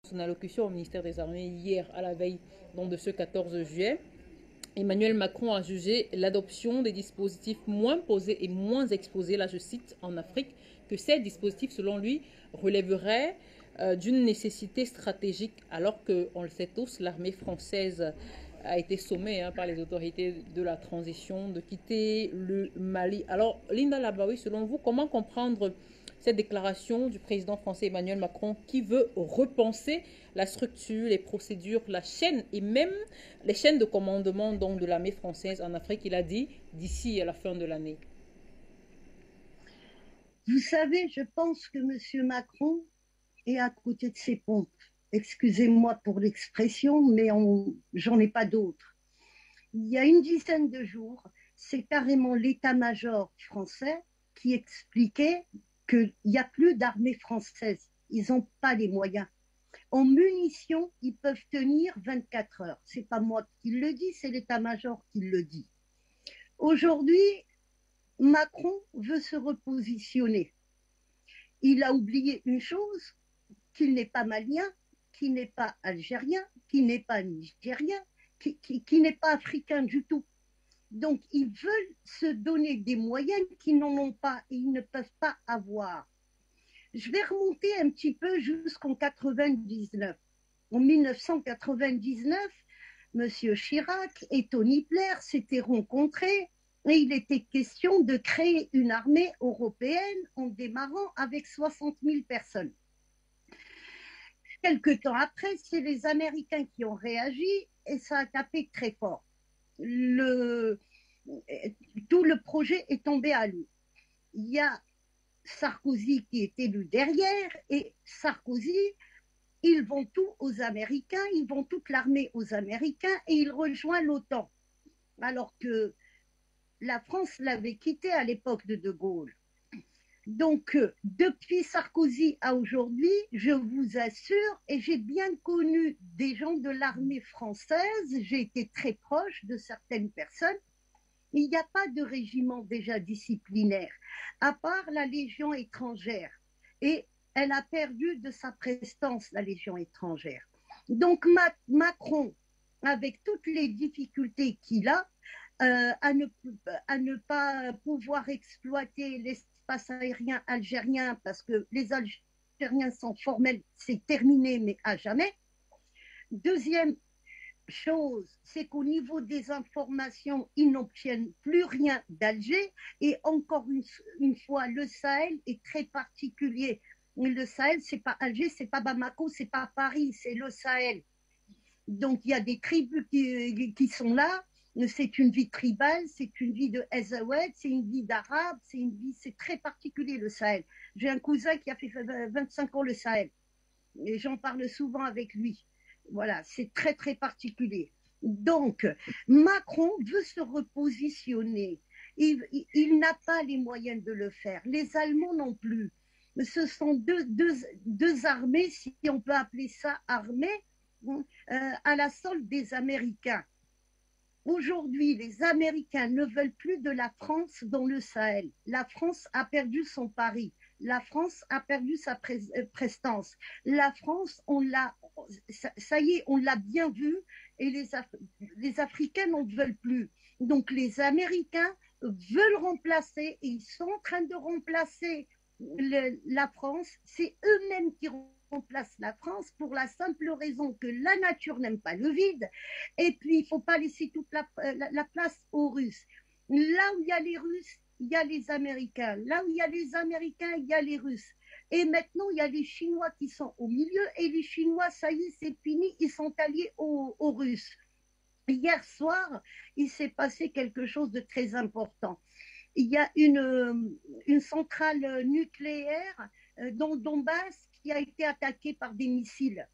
son allocution au ministère des Armées hier à la veille donc, de ce 14 juillet, Emmanuel Macron a jugé l'adoption des dispositifs moins posés et moins exposés, là je cite, en Afrique, que ces dispositifs, selon lui, relèveraient d'une nécessité stratégique, alors qu'on le sait tous, l'armée française a été sommée par les autorités de la transition de quitter le Mali. Alors, Linda Labaoui, selon vous, comment comprendre cette déclaration du président français Emmanuel Macron qui veut repenser la structure, les procédures, la chaîne et même les chaînes de commandement donc, de l'armée française en Afrique, il a dit, d'ici à la fin de l'année. Vous savez, je pense que M. Macron est à côté de ses pompes. Excusez-moi pour l'expression, mais j'en ai pas d'autre. Il y a une dizaine de jours, c'est carrément l'état-major français qui expliquait qu'il n'y a plus d'armée française. Ils n'ont pas les moyens. En munitions, ils peuvent tenir 24 heures. Ce n'est pas moi qui le dis, c'est l'état-major qui le dit. Aujourd'hui, Macron veut se repositionner. Il a oublié une chose, qu'il n'est pas malien, qu'il n'est pas algérien, qu'il n'est pas nigérien, qui n'est pas africain du tout. Donc, ils veulent se donner des moyens qu'ils n'en ont pas et ils ne peuvent pas avoir. Je vais remonter un petit peu jusqu'en 99. En 1999, M. Chirac et Tony Blair s'étaient rencontrés et il était question de créer une armée européenne en démarrant avec 60 000 personnes. Quelque temps après, c'est les Américains qui ont réagi et ça a tapé très fort. Tout le projet est tombé à l'eau. Il y a Sarkozy qui est élu derrière et Sarkozy, ils vont tout aux Américains, ils vont toute l'armée aux Américains et il rejoint l'OTAN. Alors que la France l'avait quitté à l'époque de De Gaulle. Donc, depuis Sarkozy à aujourd'hui, je vous assure, et j'ai bien connu des gens de l'armée française, j'ai été très proche de certaines personnes, il n'y a pas de régiment déjà disciplinaire, à part la Légion étrangère. Et elle a perdu de sa prestance, la Légion étrangère. Donc, Macron, avec toutes les difficultés qu'il a, à ne pas pouvoir exploiter l'espace aérien algérien parce que les Algériens sont formels, c'est terminé, mais à jamais. Deuxième chose, c'est qu'au niveau des informations, ils n'obtiennent plus rien d'Alger. Et encore une fois, le Sahel est très particulier. Le Sahel, c'est pas Alger, c'est pas Bamako, c'est pas Paris, c'est le Sahel. Donc il y a des tribus qui sont là. C'est une vie tribale, c'est une vie de Ezawed, c'est une vie d'arabe, c'est très particulier le Sahel. J'ai un cousin qui a fait 25 ans le Sahel et j'en parle souvent avec lui. Voilà, c'est très très particulier. Donc, Macron veut se repositionner. Il n'a pas les moyens de le faire. Les Allemands non plus. Ce sont deux armées, si on peut appeler ça armées, à la solde des Américains. Aujourd'hui, les Américains ne veulent plus de la France dans le Sahel. La France a perdu son pari. La France a perdu sa prestance. La France, ça y est, on l'a bien vu et les Africains n'en veulent plus. Donc les Américains veulent remplacer et ils sont en train de remplacer la France. C'est eux-mêmes qui remplacent la France pour la simple raison que la nature n'aime pas le vide et puis il ne faut pas laisser toute la place aux Russes. Là où il y a les Russes, il y a les Américains. Là où il y a les Américains, il y a les Russes. Et maintenant, il y a les Chinois qui sont au milieu et les Chinois, ça y est, c'est fini, ils sont alliés aux Russes. Hier soir, il s'est passé quelque chose de très important. Il y a une centrale nucléaire dans le Donbass qui a été attaquée par des missiles.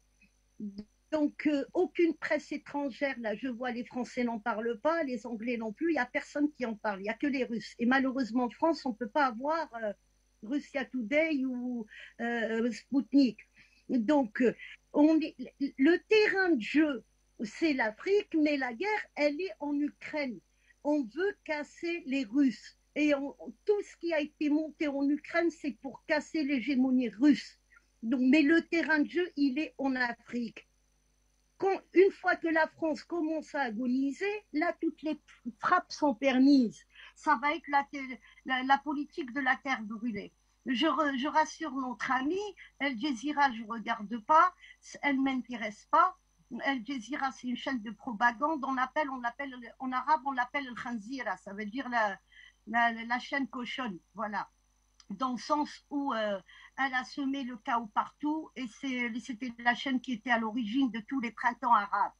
Donc, aucune presse étrangère, là, je vois les Français n'en parlent pas, les Anglais non plus, il n'y a personne qui en parle, il n'y a que les Russes. Et malheureusement, en France, on ne peut pas avoir Russia Today ou Sputnik. Donc, le terrain de jeu, c'est l'Afrique, mais la guerre, elle est en Ukraine. On veut casser les Russes. Et tout ce qui a été monté en Ukraine, c'est pour casser l'hégémonie russe. Donc, mais le terrain de jeu, il est en Afrique. Une fois que la France commence à agoniser, là, toutes les frappes sont permises. Ça va être la politique de la terre brûlée. Je rassure notre ami, Al Jazeera, je ne regarde pas, elle ne m'intéresse pas. Al Jazeera, c'est une chaîne de propagande. En arabe, on l'appelle Al Khanzira, ça veut dire la chaîne cochonne. Voilà. Dans le sens où elle a semé le chaos partout et c'était la chaîne qui était à l'origine de tous les printemps arabes.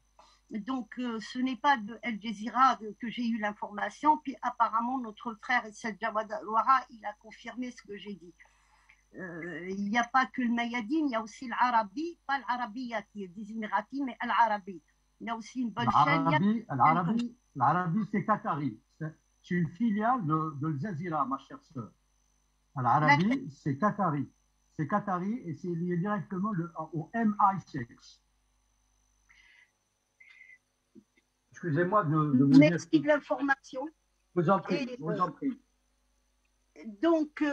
Donc, ce n'est pas de Al Jazeera que j'ai eu l'information. Puis, apparemment, notre frère Essed Jawad Al-Wara, il a confirmé ce que j'ai dit. Il n'y a pas que le Mayadine, il y a aussi l'Arabi, pas l'Arabia qui est des Émiratis, mais l'Arabi. Il y a aussi une bonne chaîne. L'Arabie, c'est Qatari. C'est une filiale de Al Jazeera, ma chère sœur. L'Arabie, c'est Qatari. C'est Qatari et c'est lié directement au MI6. Excusez-moi de vous dire. Merci de l'information. Vous en prie, vous en prie. Donc,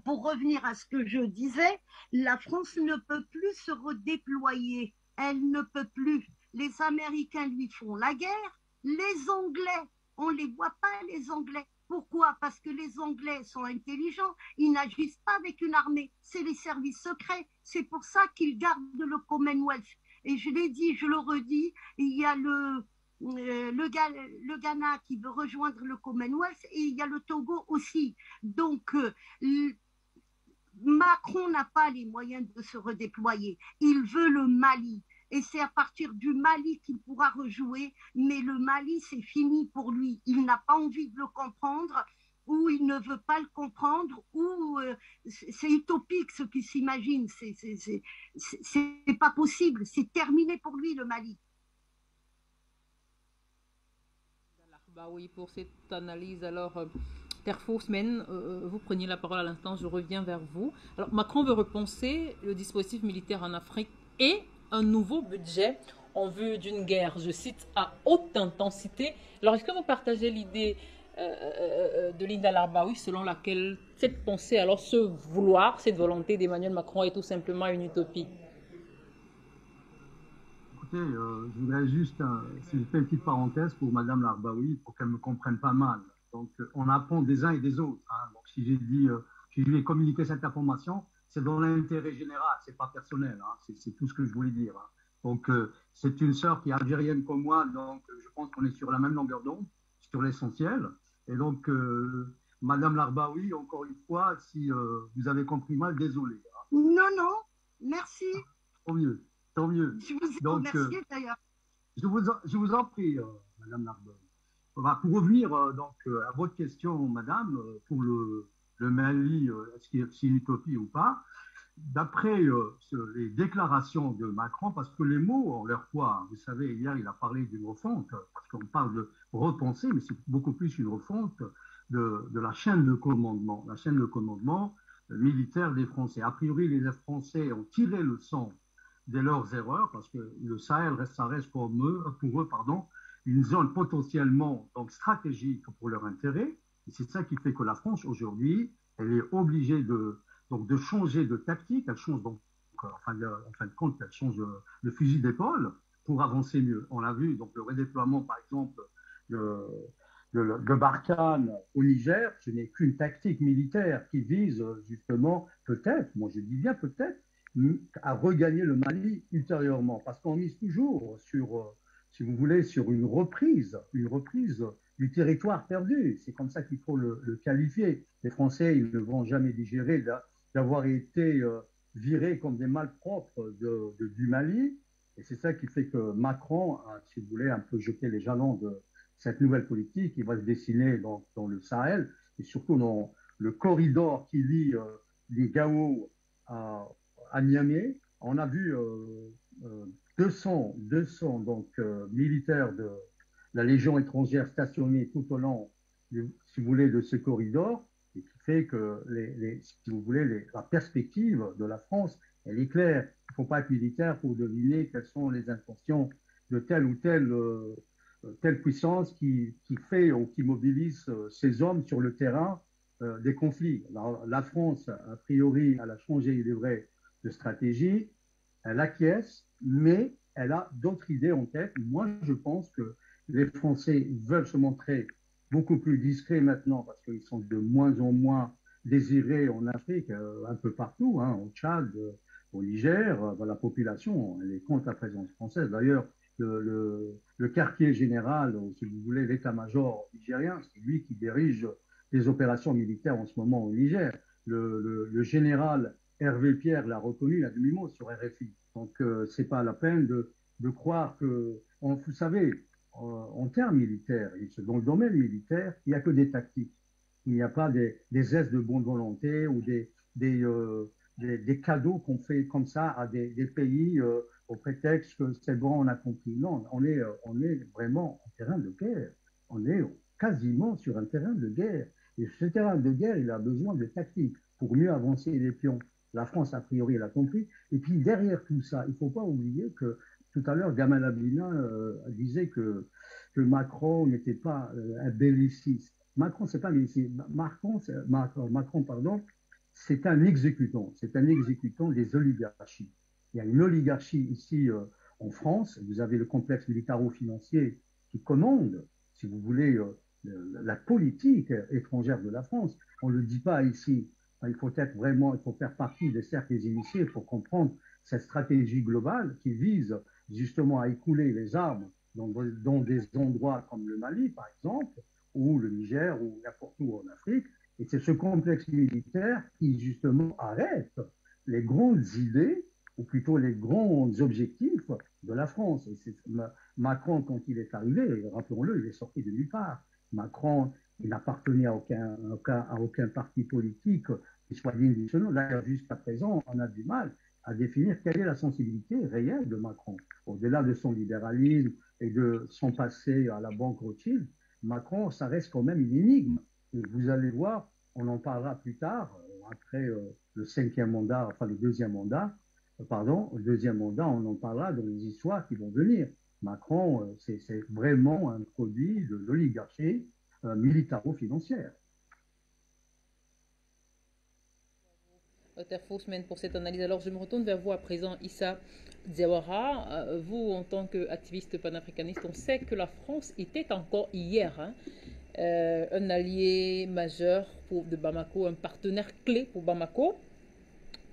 pour revenir à ce que je disais, la France ne peut plus se redéployer. Elle ne peut plus. Les Américains lui font la guerre. Les Anglais, on ne les voit pas, les Anglais. Pourquoi? Parce que les Anglais sont intelligents. Ils n'agissent pas avec une armée. C'est les services secrets. C'est pour ça qu'ils gardent le Commonwealth. Et je l'ai dit, je le redis, il y a le Ghana qui veut rejoindre le Commonwealth et il y a le Togo aussi. Donc, Macron n'a pas les moyens de se redéployer. Il veut le Mali. Et c'est à partir du Mali qu'il pourra rejouer. Mais le Mali, c'est fini pour lui. Il n'a pas envie de le comprendre, ou il ne veut pas le comprendre, ou c'est utopique ce qu'il s'imagine. C'est pas possible. C'est terminé pour lui, le Mali. Bah oui, pour cette analyse, alors, Père Faussman, vous preniez la parole à l'instant, je reviens vers vous. Alors, Macron veut repenser le dispositif militaire en Afrique et un nouveau budget en vue d'une guerre, je cite, à haute intensité. Alors, est-ce que vous partagez l'idée de Linda Larbaoui selon laquelle cette pensée, alors ce vouloir, cette volonté d'Emmanuel Macron est tout simplement une utopie? Écoutez, je voudrais juste si je fais une petite parenthèse pour Madame Larbaoui pour qu'elle me comprenne pas mal. Donc, on apprend des uns et des autres. Hein. Donc, si j'ai dit, si je lui ai communiqué cette information, c'est dans l'intérêt général, c'est pas personnel. Hein. C'est tout ce que je voulais dire. Hein. Donc, c'est une sœur qui est algérienne comme moi, donc je pense qu'on est sur la même longueur d'onde, sur l'essentiel. Et donc, Madame Larbaoui, encore une fois, si vous avez compris mal, désolé. Hein. Non, non, merci. Tant mieux, tant mieux. Je vous ai remercié d'ailleurs. Je vous en prie, Madame Larbaoui. Pour revenir donc à votre question, Madame, pour le Mali, est-ce que c'est une utopie ou pas? D'après les déclarations de Macron, parce que les mots ont leur poids, hein. Vous savez, hier il a parlé d'une refonte, parce qu'on parle de repenser, mais c'est beaucoup plus une refonte de la chaîne de commandement, militaire des Français. A priori, les Français ont tiré le sang de leurs erreurs, parce que le Sahel ça reste pour eux, une zone potentiellement donc stratégique pour leur intérêt. Et c'est ça qui fait que la France aujourd'hui, elle est obligée de changer de tactique. Elle change donc, en fin de compte, elle change de fusil d'épaule pour avancer mieux. On l'a vu, donc le redéploiement, par exemple, de Barkhane au Niger, ce n'est qu'une tactique militaire qui vise justement, peut-être, moi je dis bien peut-être, à regagner le Mali ultérieurement, parce qu'on mise toujours sur si vous voulez, sur une reprise du territoire perdu. C'est comme ça qu'il faut le qualifier. Les Français, ils ne vont jamais digérer d'avoir été virés comme des malpropres du Mali. Et c'est ça qui fait que Macron a, si vous voulez, un peu jeté les jalons de cette nouvelle politique qui va se dessiner dans le Sahel et surtout dans le corridor qui lie les Gao à Niamey. On a vu 200 donc, militaires de la Légion étrangère stationnés tout au long, si vous voulez, de ce corridor, et qui fait que, si vous voulez, la perspective de la France, elle est claire. Il ne faut pas être militaire pour deviner quelles sont les intentions de telle ou telle puissance qui fait ou qui mobilise ces hommes sur le terrain des conflits. Alors, la France, a priori, elle a changé, il est vrai, de stratégie, elle acquiesce, mais elle a d'autres idées en tête. Moi, je pense que les Français veulent se montrer beaucoup plus discrets maintenant parce qu'ils sont de moins en moins désirés en Afrique, un peu partout, hein, au Tchad, au Niger. La population, elle est contre la présence française. D'ailleurs, le quartier général, ou si vous voulez, l'état-major nigérien, c'est lui qui dirige les opérations militaires en ce moment au Niger. Le général Hervé Pierre l'a reconnu, il a demi-mot sur RFI. Donc, c'est pas la peine de croire que, vous savez, en termes militaires, dans le domaine militaire, il n'y a que des tactiques. Il n'y a pas des gestes de bonne volonté ou des cadeaux qu'on fait comme ça à des pays au prétexte que c'est bon, on a compris. Non, on est vraiment en terrain de guerre. On est quasiment sur un terrain de guerre. Et ce terrain de guerre, il a besoin de tactique pour mieux avancer les pions. La France, a priori, elle a compris. Et puis, derrière tout ça, il ne faut pas oublier que tout à l'heure, Gamal Abdina disait que Macron n'était pas un belliciste. Macron, c'est pas un belliciste. Macron, pardon, c'est un exécutant. C'est un exécutant des oligarchies. Il y a une oligarchie ici en France. Vous avez le complexe militaro-financier qui commande, si vous voulez, la politique étrangère de la France. On ne le dit pas ici. Il faut faire partie des cercles initiés pour comprendre cette stratégie globale qui vise justement à écouler les armes dans des endroits comme le Mali, par exemple, ou le Niger, ou n'importe où en Afrique. Et c'est ce complexe militaire qui, justement, arrête les grandes idées, ou plutôt les grands objectifs de la France. Et Macron, quand il est arrivé, rappelons-le, il est sorti de nulle part. Macron, il n'appartenait à aucun parti politique qui soit digne du nom. Là, jusqu'à présent, on a du mal à définir quelle est la sensibilité réelle de Macron. Au-delà de son libéralisme et de son passé à la banque Rothschild, Macron, ça reste quand même une énigme. Et vous allez voir, on en parlera plus tard, après le deuxième mandat, le deuxième mandat, on en parlera dans les histoires qui vont venir. Macron, c'est vraiment un produit de l'oligarchie militaro-financière. Dr Fausman pour cette analyse. Alors je me retourne vers vous à présent, Issa Diawara. Vous, en tant qu'activiste panafricaniste, on sait que la France était encore hier un allié majeur de Bamako, un partenaire clé pour Bamako.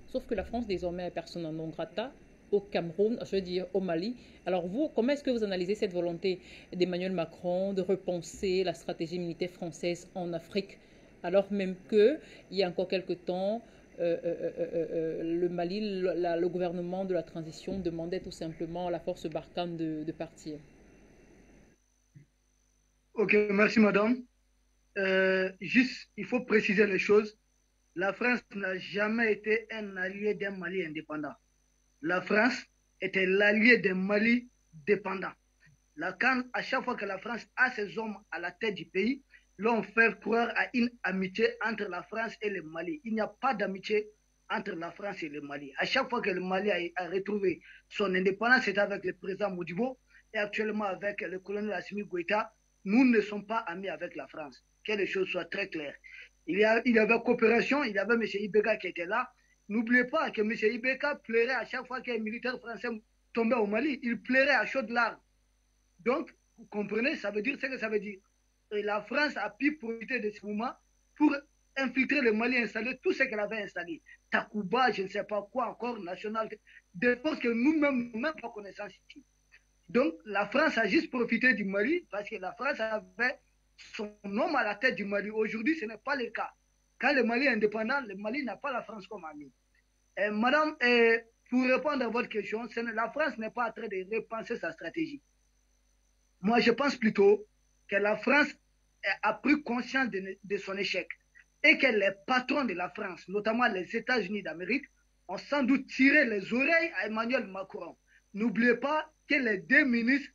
Sauf que la France désormais est persona non grata au Cameroun, je veux dire au Mali. Alors vous, comment est-ce que vous analysez cette volonté d'Emmanuel Macron de repenser la stratégie militaire française en Afrique, alors même qu'il y a encore quelques temps, le Mali, le gouvernement de la transition demandait tout simplement à la force Barkhane de partir? Ok, merci madame. Juste, il faut préciser les choses. La France n'a jamais été un allié d'un Mali indépendant. La France était l'allié d'un Mali dépendant. À chaque fois que la France a ses hommes à la tête du pays, l'on fait croire à une amitié entre la France et le Mali. Il n'y a pas d'amitié entre la France et le Mali. À chaque fois que le Mali a retrouvé son indépendance, c'était avec le président Modibo et actuellement avec le colonel Assimi Goïta. Nous ne sommes pas amis avec la France. Que les choses soient très claires. Il y avait coopération, il y avait M. Ibeka qui était là. N'oubliez pas que M. Ibeka pleurait à chaque fois qu'un militaire français tombait au Mali. Il pleurait à chaudes larmes. Donc, vous comprenez, ça veut dire ce que ça veut dire. Et la France a pu profiter de ce moment pour infiltrer le Mali, installer tout ce qu'elle avait installé. Takuba, je ne sais pas quoi encore, national, des forces que nous-mêmes n'avons même pas connaissance ici. Donc, la France a juste profité du Mali parce que la France avait son homme à la tête du Mali. Aujourd'hui, ce n'est pas le cas. Quand le Mali est indépendant, le Mali n'a pas la France comme ami. Madame, pour répondre à votre question, la France n'est pas en train de repenser sa stratégie. Moi, je pense plutôt que la France a pris conscience de son échec et que les patrons de la France, notamment les États-Unis d'Amérique, ont sans doute tiré les oreilles à Emmanuel Macron. N'oubliez pas que les deux ministres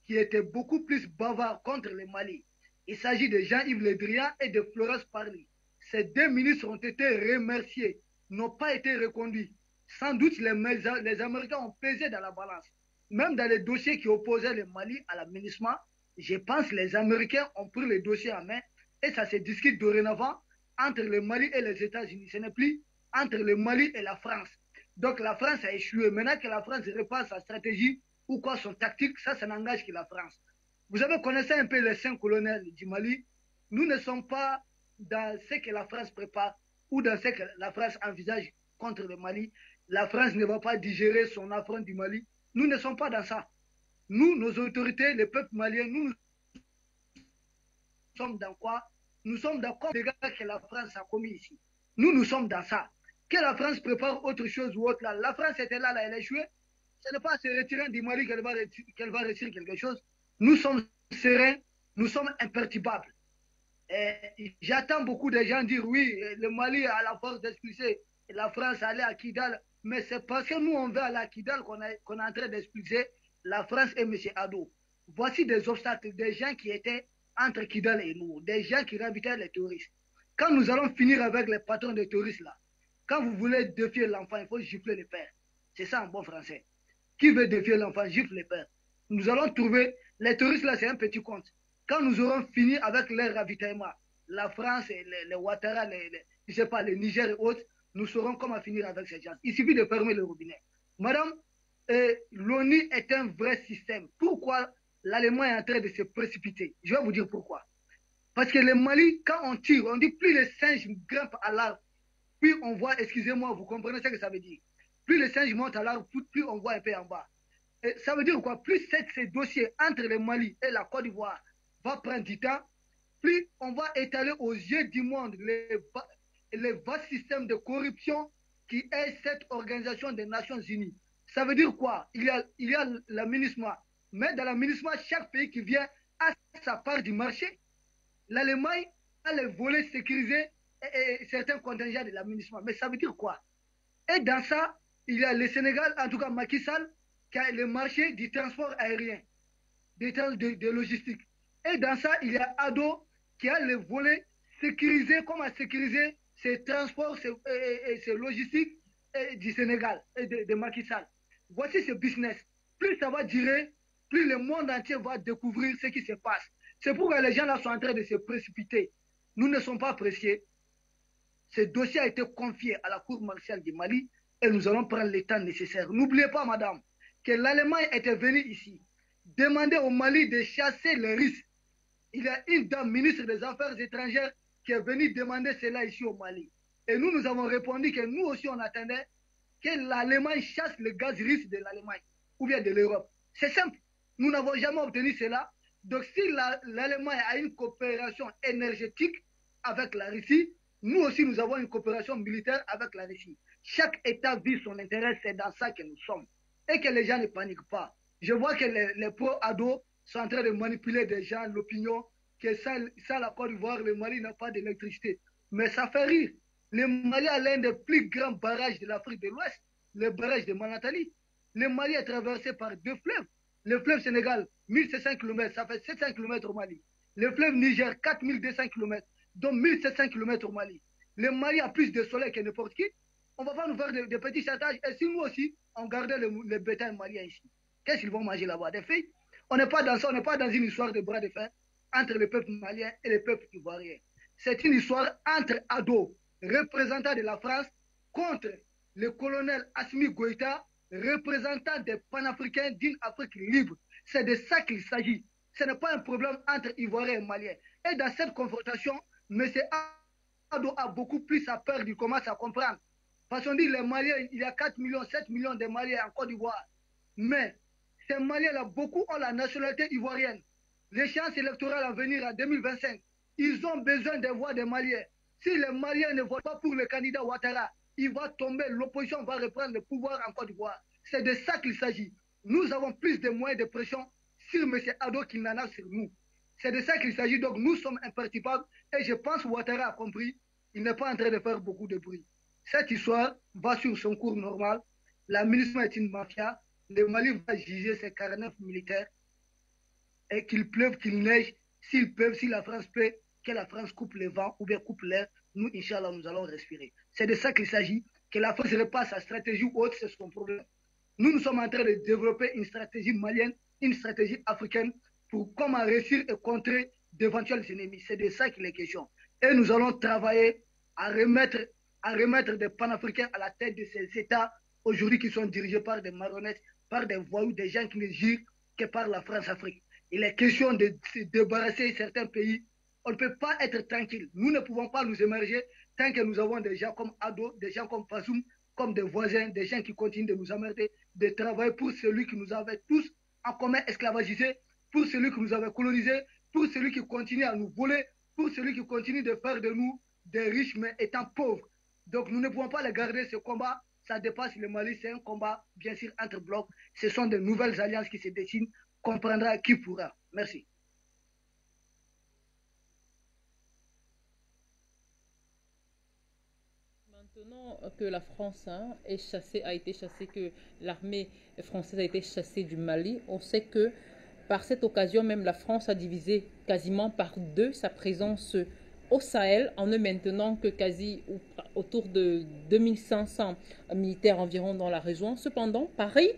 qui étaient beaucoup plus bavards contre le Mali, il s'agit de Jean-Yves Le Drian et de Florence Parly. Ces deux ministres ont été remerciés, n'ont pas été reconduits. Sans doute, les Américains ont pesé dans la balance. Même dans les dossiers qui opposaient le Mali à l'aménagement, je pense que les Américains ont pris les dossiers en main et ça se discute dorénavant entre le Mali et les États-Unis. Ce n'est plus entre le Mali et la France. Donc la France a échoué. Maintenant que la France repasse sa stratégie ou quoi son tactique, ça n'engage que la France. Vous avez connaissé un peu les 5 colonels du Mali. Nous ne sommes pas dans ce que la France prépare ou dans ce que la France envisage contre le Mali. La France ne va pas digérer son affront du Mali. Nous ne sommes pas dans ça. Nous, nos autorités, le peuple malien, nous sommes dans quoi? Nous sommes dans quoi les dégâts que la France a commis ici. Nous sommes dans ça. Que la France prépare autre chose ou autre là. La France était là, elle a échoué. Ce n'est pas en se retirant du Mali qu'elle va réussir quelque chose. Nous sommes sereins, nous sommes imperturbables. J'attends beaucoup de gens dire oui, le Mali a la force d'expulser la France allait à Kidal, mais c'est parce que nous on veut aller à Kidal qu'on est en train d'expulser la France et M. Ado. Voici des obstacles, des gens qui étaient entre Kidal et nous, des gens qui ravitaient les touristes. Quand nous allons finir avec les patrons des touristes là, quand vous voulez défier l'enfant, il faut gifler le père. C'est ça en bon français. Qui veut défier l'enfant, gifle le père. Nous allons trouver, les touristes là c'est un petit compte. Quand nous aurons fini avec leur ravitaillement, la France, les Ouattara, je sais pas, les Niger et autres, nous saurons comment finir avec ces gens. Il suffit de fermer le robinet. Madame, l'ONU est un vrai système. Pourquoi l'Allemagne est en train de se précipiter? Je vais vous dire pourquoi. Parce que le Mali, quand on tire, on dit plus les singes grimpent à l'arbre, plus on voit, excusez-moi, vous comprenez ce que ça veut dire? Plus les singes montent à l'arbre, plus on voit un peu en bas. Et ça veut dire quoi? Plus ces dossiers entre le Mali et la Côte d'Ivoire va prendre du temps, plus on va étaler aux yeux du monde les vastes systèmes de corruption qui est cette organisation des Nations Unies. Ça veut dire quoi? Il y a l'aménagement. Mais dans l'aménagement, chaque pays qui vient a sa part du marché. L'Allemagne a les volets sécurisés et certains contingents de l'aménagement. Mais ça veut dire quoi? Et dans ça, il y a le Sénégal, en tout cas Macky Sall, qui a le marché du transport aérien, de logistique. Et dans ça, il y a Ado qui a le volet sécurisé, comment sécuriser ces transports, ces logistiques du Sénégal et de Macky Sall. Voici ce business. Plus ça va durer, plus le monde entier va découvrir ce qui se passe. C'est pourquoi les gens là sont en train de se précipiter. Nous ne sommes pas pressés. Ce dossier a été confié à la Cour martiale du Mali et nous allons prendre le temps nécessaire. N'oubliez pas, madame, que l'Allemagne était venue ici demander au Mali de chasser les risques. Il y a une dame ministre des Affaires étrangères qui est venue demander cela ici au Mali. Et nous avons répondu que nous aussi on attendait que l'Allemagne chasse le gaz russe de l'Allemagne ou bien de l'Europe. C'est simple. Nous n'avons jamais obtenu cela. Donc si l'Allemagne a une coopération énergétique avec la Russie, nous aussi nous avons une coopération militaire avec la Russie. Chaque État vit son intérêt, c'est dans ça que nous sommes. Et que les gens ne paniquent pas. Je vois que les pro-ados sont en train de manipuler des gens, l'opinion, que sans la Côte d'Ivoire, le Mali n'a pas d'électricité. Mais ça fait rire. Le Mali a l'un des plus grands barrages de l'Afrique de l'Ouest, le barrage de Manatali. Le Mali est traversé par 2 fleuves. Le fleuve Sénégal, 1700 km, ça fait 700 km au Mali. Le fleuve Niger, 4200 km, dont 1700 km au Mali. Le Mali a plus de soleil que n'importe qui. On ne va pas nous faire de petits châtages. Et si nous aussi, on gardait le bétail malien ici, qu'est-ce qu'ils vont manger là-bas? Des filles? On n'est pas dans ça, on n'est pas dans une histoire de bras de fer entre le peuple malien et le peuple ivoirien. C'est une histoire entre Ado, représentant de la France, contre le colonel Assimi Goïta, représentant des panafricains d'une Afrique libre. C'est de ça qu'il s'agit. Ce n'est pas un problème entre Ivoiriens et Maliens. Et dans cette confrontation, M. Ado a beaucoup plus à peur, il commence à comprendre. Parce qu'on dit les Maliens, il y a 4 millions, 7 millions de Maliens en Côte d'Ivoire. Mais ces Maliens-là, beaucoup ont la nationalité ivoirienne. L'échéance électorale à venir en 2025, ils ont besoin des voix des Maliens. Si les Maliens ne votent pas pour le candidat Ouattara, il va tomber, l'opposition va reprendre le pouvoir en Côte d'Ivoire. C'est de ça qu'il s'agit. Nous avons plus de moyens de pression sur M. Ado qu'il n'en a sur nous. C'est de ça qu'il s'agit. Donc nous sommes imperturbables et je pense que Ouattara a compris. Il n'est pas en train de faire beaucoup de bruit. Cette histoire va sur son cours normal. L'aménagement est une mafia. Le Mali va juger ses 49 militaires. Et qu'il pleuve, qu'il neige, s'ils peuvent, si la France peut, que la France coupe le vent ou bien coupe l'air, nous, Inch'Allah, nous allons respirer. C'est de ça qu'il s'agit. Que la France repasse sa stratégie ou autre, c'est son problème. Nous sommes en train de développer une stratégie malienne, une stratégie africaine pour comment réussir et contrer d'éventuels ennemis. C'est de ça qu'il est question. Et nous allons travailler à remettre des panafricains à la tête de ces États aujourd'hui qui sont dirigés par des marionnettes, par des voyous, des gens qui ne gèrent que par la France-Afrique. Il est question de se débarrasser de certains pays. On ne peut pas être tranquille. Nous ne pouvons pas nous émerger tant que nous avons des gens comme Ado, des gens comme Fazoum, comme des voisins, des gens qui continuent de nous emmerder, de travailler pour celui qui nous avait tous en commun esclavagisés, pour celui qui nous avait colonisés, pour celui qui continue à nous voler, pour celui qui continue de faire de nous des riches mais étant pauvres. Donc nous ne pouvons pas les garder, ce combat. Ça dépasse le Mali, c'est un combat bien sûr entre blocs. Ce sont de nouvelles alliances qui se dessinent. Comprendra qui pourra. Merci. Maintenant que la France est chassée, a été chassée, que l'armée française a été chassée du Mali, on sait que par cette occasion même la France a divisé quasiment par deux sa présence au Sahel en ne maintenant que quasi autour de 2500 militaires environ dans la région. Cependant, Paris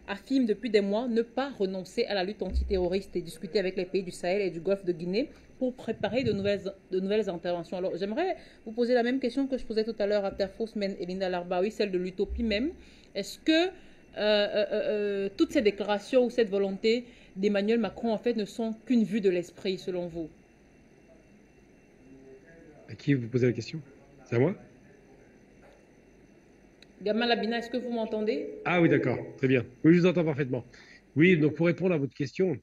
affirme depuis des mois ne pas renoncer à la lutte antiterroriste et discuter avec les pays du Sahel et du Golfe de Guinée pour préparer de nouvelles interventions. Alors, j'aimerais vous poser la même question que je posais tout à l'heure à Terfosmen et Linda Larbaoui, celle de l'utopie même. Est-ce que toutes ces déclarations ou cette volonté d'Emmanuel Macron, en fait, ne sont qu'une vue de l'esprit, selon vous? À qui vous posez la question? C'est à moi? Gamal Abina, est-ce que vous m'entendez? Ah oui, d'accord, très bien. Oui, je vous entends parfaitement. Oui, donc pour répondre à votre question,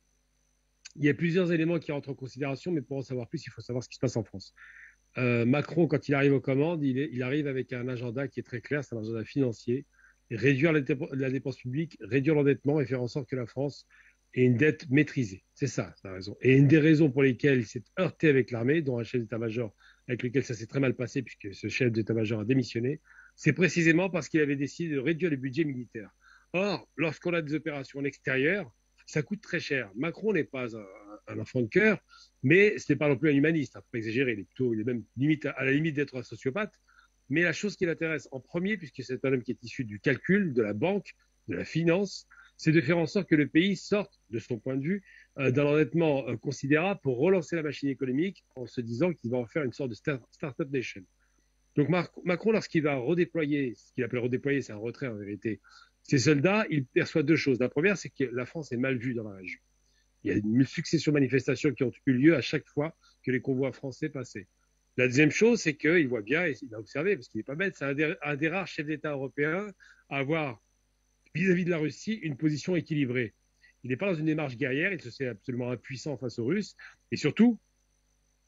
il y a plusieurs éléments qui rentrent en considération, mais pour en savoir plus, il faut savoir ce qui se passe en France. Macron, quand il arrive aux commandes, il arrive avec un agenda qui est très clair, c'est un agenda financier, réduire la dépense publique, réduire l'endettement et faire en sorte que la France ait une dette maîtrisée. C'est ça, la raison. Et une des raisons pour lesquelles il s'est heurté avec l'armée, dont un chef d'état-major avec lequel ça s'est très mal passé, puisque ce chef d'état-major a démissionné, c'est précisément parce qu'il avait décidé de réduire les budgets militaires. Or, lorsqu'on a des opérations en extérieur, ça coûte très cher. Macron n'est pas un enfant de cœur, mais ce n'est pas non plus un humaniste. Il ne faut pas exagérer. Il est même à la limite d'être un sociopathe. Mais la chose qui l'intéresse en premier, puisque c'est un homme qui est issu du calcul, de la banque, de la finance, c'est de faire en sorte que le pays sorte, de son point de vue, d'un endettement considérable pour relancer la machine économique en se disant qu'il va en faire une sorte de start-up nation. Donc Macron, lorsqu'il va redéployer, ce qu'il appelle redéployer, c'est un retrait en vérité, ses soldats, il perçoit deux choses. La première, c'est que la France est mal vue dans la région. Il y a une succession de manifestations qui ont eu lieu à chaque fois que les convois français passaient. La deuxième chose, c'est qu'il voit bien, et il a observé, parce qu'il n'est pas bête, c'est un des rares chefs d'État européens à avoir, vis-à-vis de la Russie, une position équilibrée. Il n'est pas dans une démarche guerrière, il se sait absolument impuissant face aux Russes, et surtout,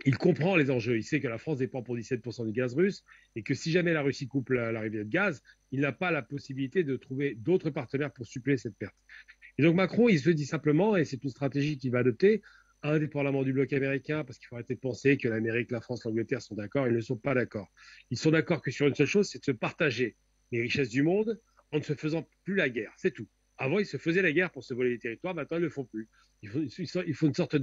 il comprend les enjeux. Il sait que la France dépend pour 17% du gaz russe et que si jamais la Russie coupe l'arrivée de gaz, il n'a pas la possibilité de trouver d'autres partenaires pour suppléer cette perte. Et donc Macron, il se dit simplement, et c'est une stratégie qu'il va adopter, indépendamment du bloc américain, parce qu'il faut arrêter de penser que l'Amérique, la France, l'Angleterre sont d'accord, ils ne sont pas d'accord. Ils sont d'accord que sur une seule chose, c'est de se partager les richesses du monde en ne se faisant plus la guerre. C'est tout. Avant, ils se faisaient la guerre pour se voler les territoires, maintenant, ils ne le font plus. Il faut une sorte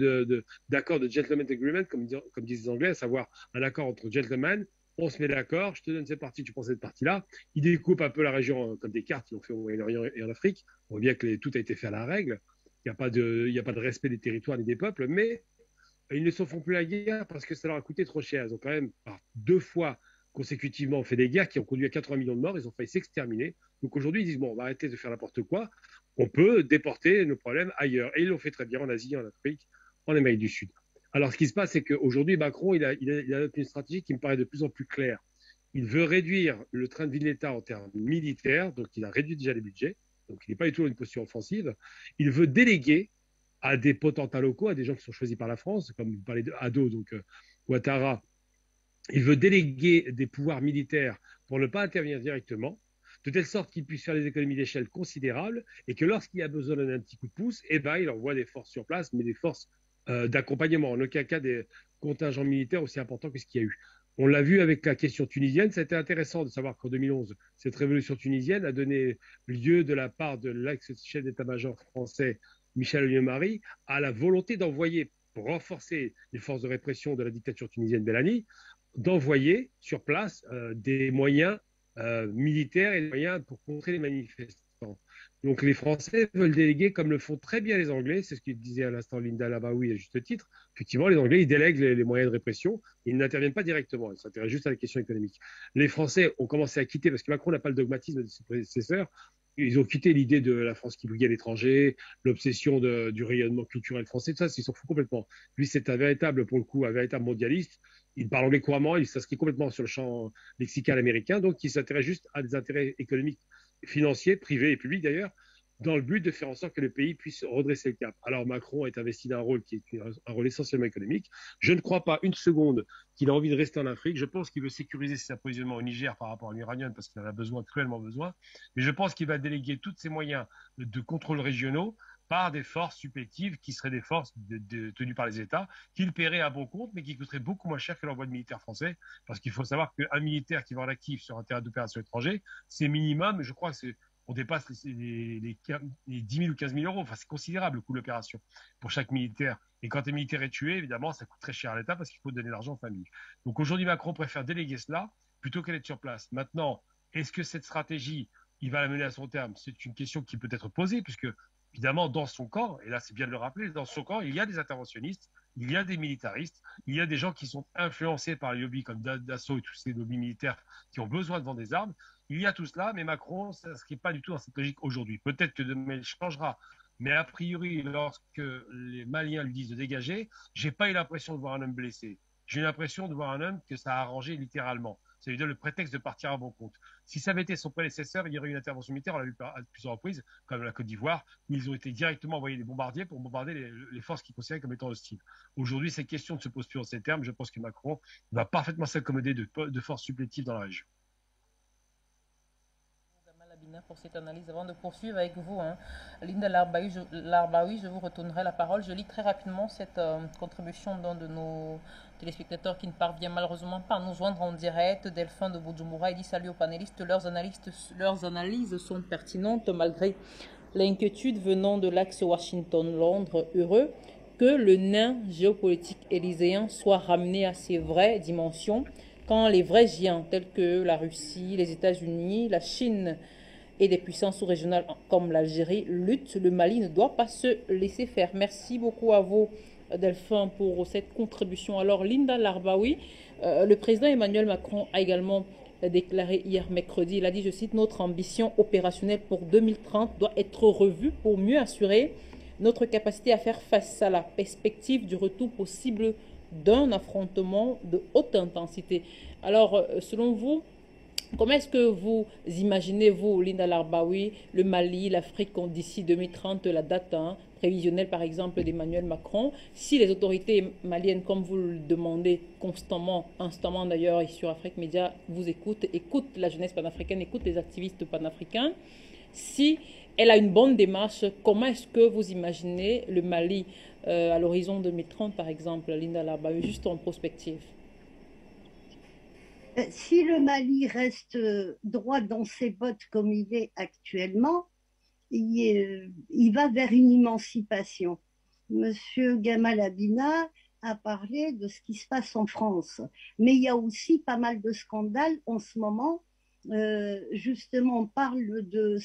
d'accord de gentleman agreement, comme disent les Anglais, à savoir un accord entre gentlemen. On se met d'accord, je te donne cette partie, tu prends cette partie-là. Ils découpent un peu la région comme des cartes qu'ils ont fait au Moyen-Orient et en Afrique. On voit bien que tout a été fait à la règle. Il n'y a pas de respect des territoires ni des peuples, mais ils ne se font plus la guerre parce que ça leur a coûté trop cher. Ils ont quand même, par 2 fois consécutivement, fait des guerres qui ont conduit à 80 millions de morts. Ils ont failli s'exterminer. Donc aujourd'hui, ils disent, bon, on va arrêter de faire n'importe quoi. On peut déporter nos problèmes ailleurs. Et ils l'ont fait très bien en Asie, en Afrique, en Amérique du Sud. Alors, ce qui se passe, c'est qu'aujourd'hui, Macron, il a une stratégie qui me paraît de plus en plus claire. Il veut réduire le train de vie de l'État en termes militaires, donc il a réduit déjà les budgets, donc il n'est pas du tout dans une posture offensive. Il veut déléguer à des potentats locaux, à des gens qui sont choisis par la France, comme vous parlez d'Ado, donc Ouattara. Il veut déléguer des pouvoirs militaires pour ne pas intervenir directement, de telle sorte qu'il puisse faire des économies d'échelle considérables et que lorsqu'il a besoin d'un petit coup de pouce, eh ben, il envoie des forces sur place, mais des forces d'accompagnement. En aucun cas des contingents militaires aussi importants que ce qu'il y a eu. On l'a vu avec la question tunisienne. Ça a été intéressant de savoir qu'en 2011, cette révolution tunisienne a donné lieu de la part de l'ex-chef d'état-major français Michel Alliot-Marie à la volonté d'envoyer, pour renforcer les forces de répression de la dictature tunisienne Bellani, d'envoyer sur place des moyens militaires et des moyens pour contrer les manifestants. Donc les Français veulent déléguer comme le font très bien les Anglais, c'est ce que disait à l'instant Linda Labaoui à juste titre. Effectivement, les Anglais, ils délèguent les moyens de répression, ils n'interviennent pas directement, ils s'intéressent juste à la question économique. Les Français ont commencé à quitter, parce que Macron n'a pas le dogmatisme de ses prédécesseurs, ils ont quitté l'idée de la France qui brillait à l'étranger, l'obsession du rayonnement culturel français, tout ça, ils s'en foutent complètement. Lui, c'est un véritable, pour le coup, un véritable mondialiste. Il parle anglais couramment, il s'inscrit complètement sur le champ lexical américain, donc il s'intéresse juste à des intérêts économiques, financiers, privés et publics d'ailleurs, dans le but de faire en sorte que le pays puisse redresser le cap. Alors Macron est investi d'un rôle qui est un rôle essentiellement économique. Je ne crois pas une seconde qu'il a envie de rester en Afrique. Je pense qu'il veut sécuriser ses approvisionnements au Niger par rapport à l'uranium parce qu'il en a besoin, cruellement besoin. Mais je pense qu'il va déléguer tous ses moyens de contrôle régionaux par des forces supplétives qui seraient des forces tenues par les États, qu'il paierait à bon compte, mais qui coûteraient beaucoup moins cher que l'envoi de militaires français. Parce qu'il faut savoir qu'un militaire qui va en actif sur un terrain d'opération étranger, c'est minimum, je crois que on dépasse les 10 000 ou 15 000 euros. Enfin, c'est considérable le coût de l'opération pour chaque militaire. Et quand un militaire est tué, évidemment, ça coûte très cher à l'État parce qu'il faut donner l'argent aux familles. Donc aujourd'hui, Macron préfère déléguer cela plutôt qu'être sur place. Maintenant, est-ce que cette stratégie, il va la mener à son terme? C'est une question qui peut être posée puisque, évidemment, dans son camp, et là c'est bien de le rappeler, dans son camp, il y a des interventionnistes, il y a des militaristes, il y a des gens qui sont influencés par les lobbies comme Dassault et tous ces lobbies militaires qui ont besoin de vendre des armes. Il y a tout cela, mais Macron, ça ne s'inscrit pas du tout dans cette logique aujourd'hui. Peut-être que demain, il changera. Mais a priori, lorsque les Maliens lui disent de dégager, j'ai pas eu l'impression de voir un homme blessé. J'ai eu l'impression de voir un homme que ça a arrangé littéralement. Ça lui donne le prétexte de partir à bon compte. Si ça avait été son prédécesseur, il y aurait eu une intervention militaire, on l'a vu à plusieurs reprises, comme la Côte d'Ivoire, où ils ont été directement envoyés des bombardiers pour bombarder les forces qu'ils considéraient comme étant hostiles. Aujourd'hui, cette question ne se pose plus en ces termes. Je pense que Macron va parfaitement s'accommoder de forces supplétives dans la région. Pour cette analyse. Avant de poursuivre avec vous, Linda Larbaoui, je vous retournerai la parole. Je lis très rapidement cette contribution d'un de nos téléspectateurs qui ne parvient malheureusement pas à nous joindre en direct. Delphin de Bujumbura, il dit salut aux panélistes. Leurs analyses sont pertinentes malgré l'inquiétude venant de l'axe Washington-Londres. Heureux que le nain géopolitique élyséen soit ramené à ses vraies dimensions quand les vrais géants tels que la Russie, les États-Unis, la Chine et des puissances sous-régionales comme l'Algérie luttent, le Mali ne doit pas se laisser faire. Merci beaucoup à vous, Delphin, pour cette contribution. Alors, Linda Larbaoui, le président Emmanuel Macron a également déclaré hier mercredi, il a dit, je cite, notre ambition opérationnelle pour 2030 doit être revue pour mieux assurer notre capacité à faire face à la perspective du retour possible d'un affrontement de haute intensité. Alors, selon vous, comment est-ce que vous imaginez, vous, Linda Larbaoui, le Mali, l'Afrique d'ici 2030, la date prévisionnelle, par exemple, d'Emmanuel Macron, si les autorités maliennes, comme vous le demandez constamment, instamment d'ailleurs, et sur Afrique Média, vous écoutent la jeunesse panafricaine, écoute les activistes panafricains, si elle a une bonne démarche, comment est-ce que vous imaginez le Mali à l'horizon 2030, par exemple, Linda Larbaoui, juste en prospective? Si le Mali reste droit dans ses bottes comme il est actuellement, il va vers une émancipation. Monsieur Gamal Abina a parlé de ce qui se passe en France, mais il y a aussi pas mal de scandales en ce moment. Justement, on parle de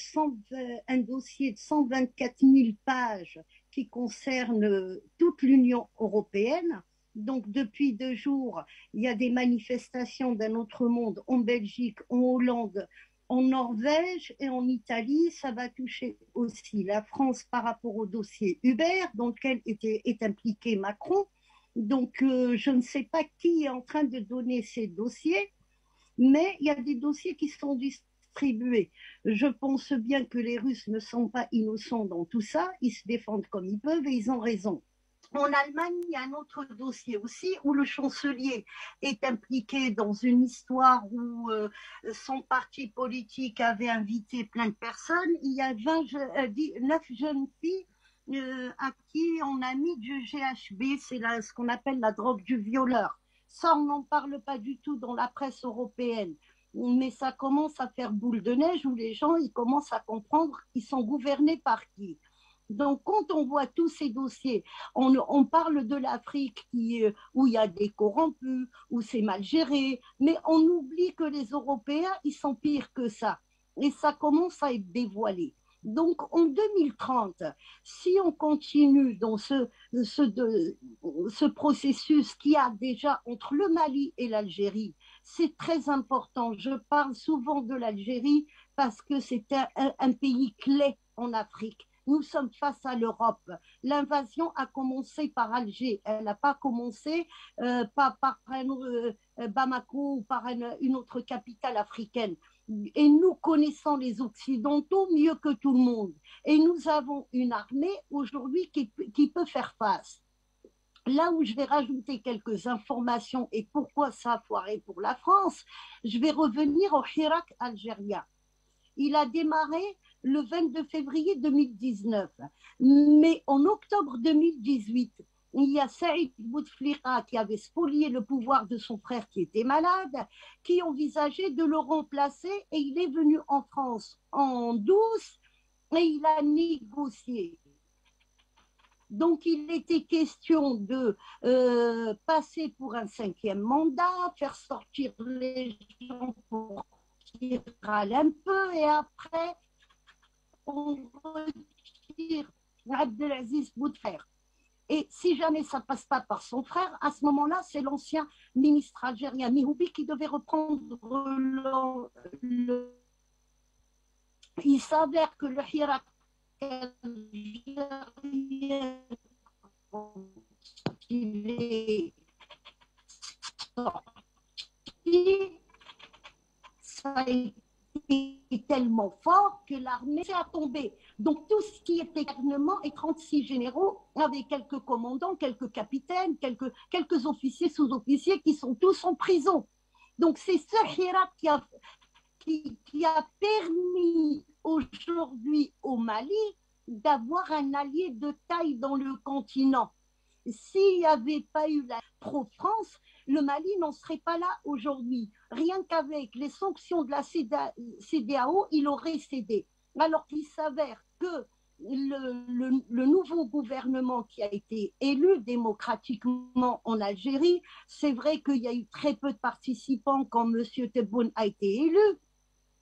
un dossier de 124 000 pages qui concerne toute l'Union européenne. Donc, depuis 2 jours, il y a des manifestations d'un autre monde en Belgique, en Hollande, en Norvège et en Italie. Ça va toucher aussi la France par rapport au dossier Uber, dans lequel est impliqué Macron. Donc, je ne sais pas qui est en train de donner ces dossiers, mais il y a des dossiers qui sont distribués. Je pense bien que les Russes ne sont pas innocents dans tout ça. Ils se défendent comme ils peuvent et ils ont raison. En Allemagne, il y a un autre dossier aussi où le chancelier est impliqué dans une histoire où son parti politique avait invité plein de personnes. Il y a 9 jeunes filles à qui on a mis du GHB, c'est ce qu'on appelle la drogue du violeur. Ça, on n'en parle pas du tout dans la presse européenne. Mais ça commence à faire boule de neige où les gens ils commencent à comprendre qu'ils sont gouvernés par qui. Donc, quand on voit tous ces dossiers, on parle de l'Afrique où il y a des corrompus, où c'est mal géré, mais on oublie que les Européens, ils sont pires que ça. Et ça commence à être dévoilé. Donc en 2030, si on continue dans ce processus qu'il y a déjà entre le Mali et l'Algérie, c'est très important. Je parle souvent de l'Algérie parce que c'est un pays clé en Afrique. Nous sommes face à l'Europe. L'invasion a commencé par Alger. Elle n'a pas commencé par Bamako ou par une autre capitale africaine. Et nous connaissons les Occidentaux mieux que tout le monde. Et nous avons une armée aujourd'hui qui peut faire face. Là où je vais rajouter quelques informations et pourquoi ça a foiré pour la France, je vais revenir au Hirak algérien. Il a démarré le 22 février 2019. Mais en octobre 2018, il y a Saïd Bouteflika qui avait spolié le pouvoir de son frère qui était malade, qui envisageait de le remplacer et il est venu en France en douce et il a négocié. Donc, il était question de passer pour un 5e mandat, faire sortir les gens pour qu'ils râlent un peu et après, on retire Abdelaziz Bouteflika. Et si jamais ça ne passe pas par son frère, à ce moment-là, c'est l'ancien ministre algérien Mihoubi qui devait reprendre Il s'avère que le Hirak algérien, il est sorti, ça a été tellement fort que l'armée a tombé. Donc tout ce qui était gouvernement et 36 généraux avec quelques commandants, quelques capitaines, quelques officiers, sous-officiers qui sont tous en prison. Donc c'est ce Hirak qui a permis aujourd'hui au Mali d'avoir un allié de taille dans le continent. S'il n'y avait pas eu la pro-France, le Mali n'en serait pas là aujourd'hui. Rien qu'avec les sanctions de la CEDEAO, il aurait cédé. Alors qu'il s'avère que le nouveau gouvernement qui a été élu démocratiquement en Algérie, c'est vrai qu'il y a eu très peu de participants quand M. Tebboune a été élu,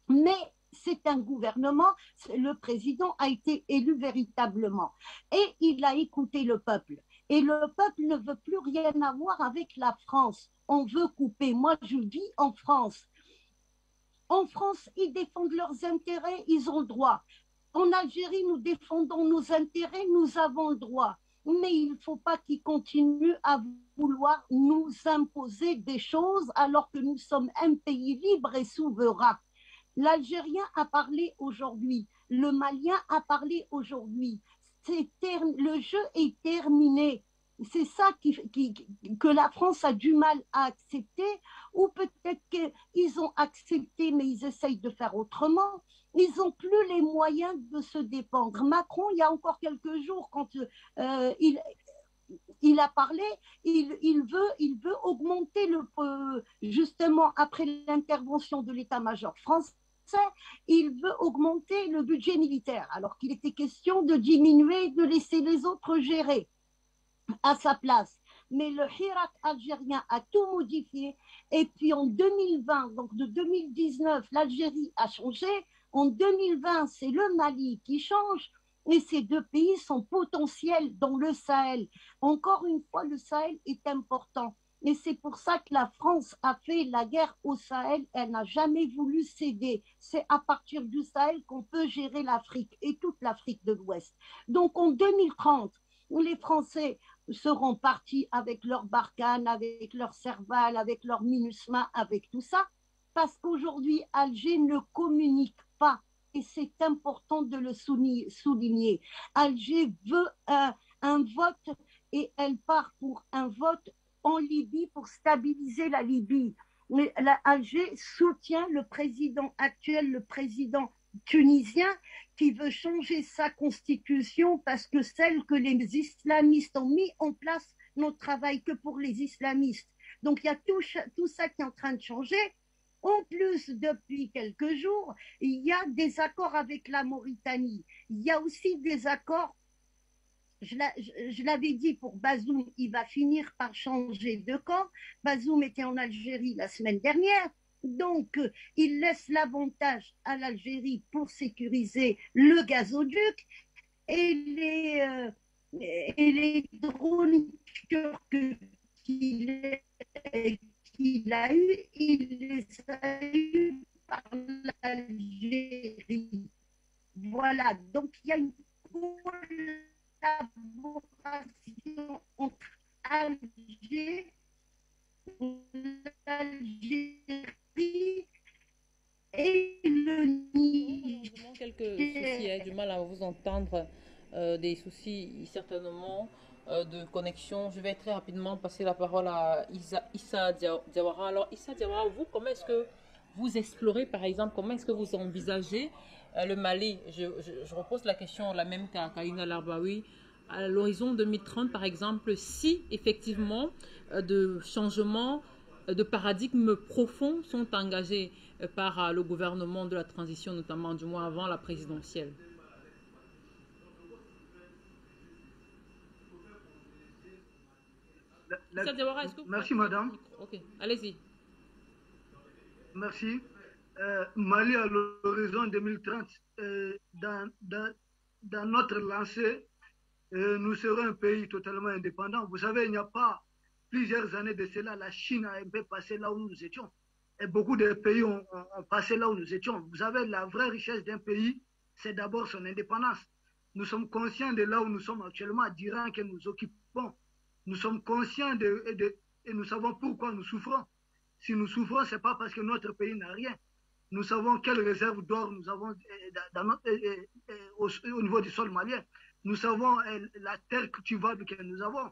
mais c'est un gouvernement, le président a été élu véritablement. Et il a écouté le peuple. Et le peuple ne veut plus rien avoir avec la France. On veut couper. Moi, je vis en France. En France, ils défendent leurs intérêts, ils ont le droit. En Algérie, nous défendons nos intérêts, nous avons le droit. Mais il ne faut pas qu'ils continuent à vouloir nous imposer des choses alors que nous sommes un pays libre et souverain. L'Algérien a parlé aujourd'hui, le Malien a parlé aujourd'hui. Le jeu est terminé. C'est ça que la France a du mal à accepter, ou peut-être qu'ils ont accepté, mais ils essayent de faire autrement. Ils n'ont plus les moyens de se défendre. Macron, il y a encore quelques jours, quand il a parlé, il veut augmenter, justement, après l'intervention de l'état-major français, il veut augmenter le budget militaire, alors qu'il était question de diminuer, de laisser les autres gérer à sa place. Mais le Hirak algérien a tout modifié. Et puis en 2020, donc de 2019, l'Algérie a changé. En 2020, c'est le Mali qui change. Et ces deux pays sont potentiels dans le Sahel. Encore une fois, le Sahel est important. Et c'est pour ça que la France a fait la guerre au Sahel. Elle n'a jamais voulu céder. C'est à partir du Sahel qu'on peut gérer l'Afrique et toute l'Afrique de l'Ouest. Donc en 2030, les Français seront partis avec leur Barkhane, avec leur Serval, avec leur MINUSMA, avec tout ça, parce qu'aujourd'hui, Alger ne communique pas. Et c'est important de le souligner. Alger veut un vote et elle part pour un vote en Libye pour stabiliser la Libye. Mais Alger soutient le président actuel, le président tunisien, qui veut changer sa constitution parce que celle que les islamistes ont mis en place ne travaille que pour les islamistes. Donc il y a tout ça qui est en train de changer. En plus, depuis quelques jours, il y a des accords avec la Mauritanie. Il y a aussi des accords, je l'avais dit pour Bazoum, il va finir par changer de camp. Bazoum était en Algérie la semaine dernière. Donc, il laisse l'avantage à l'Algérie pour sécuriser le gazoduc et les drones turcs qu'il a eu, il les a eu par l'Algérie. Voilà, donc il y a une collaboration entre Alger, l'Algérie et le Niger. Quelques soucis, hein, du mal à vous entendre, des soucis certainement de connexion. Je vais très rapidement passer la parole à Issa Diawara. Alors Issa Diawara, vous, comment est-ce que vous explorez, par exemple, comment est-ce que vous envisagez le Mali? Je repose la question la même qu'à Karina Larbaoui. À l'horizon 2030, par exemple, si effectivement de changements de paradigmes profonds sont engagés par le gouvernement de la transition, notamment du moins avant la présidentielle. Merci, madame. Ok, allez-y. Merci. Mali à l'horizon 2030, dans notre lancée, nous serons un pays totalement indépendant. Vous savez, il n'y a pas plusieurs années de cela, la Chine a un peu passé là où nous étions. Et beaucoup de pays ont passé là où nous étions. Vous savez, la vraie richesse d'un pays, c'est d'abord son indépendance. Nous sommes conscients de là où nous sommes actuellement, du rang que nous occupons. Nous sommes conscients et nous savons pourquoi nous souffrons. Si nous souffrons, ce n'est pas parce que notre pays n'a rien. Nous savons quelles réserves d'or nous avons au niveau du sol malien. Nous savons la terre cultivable que nous avons.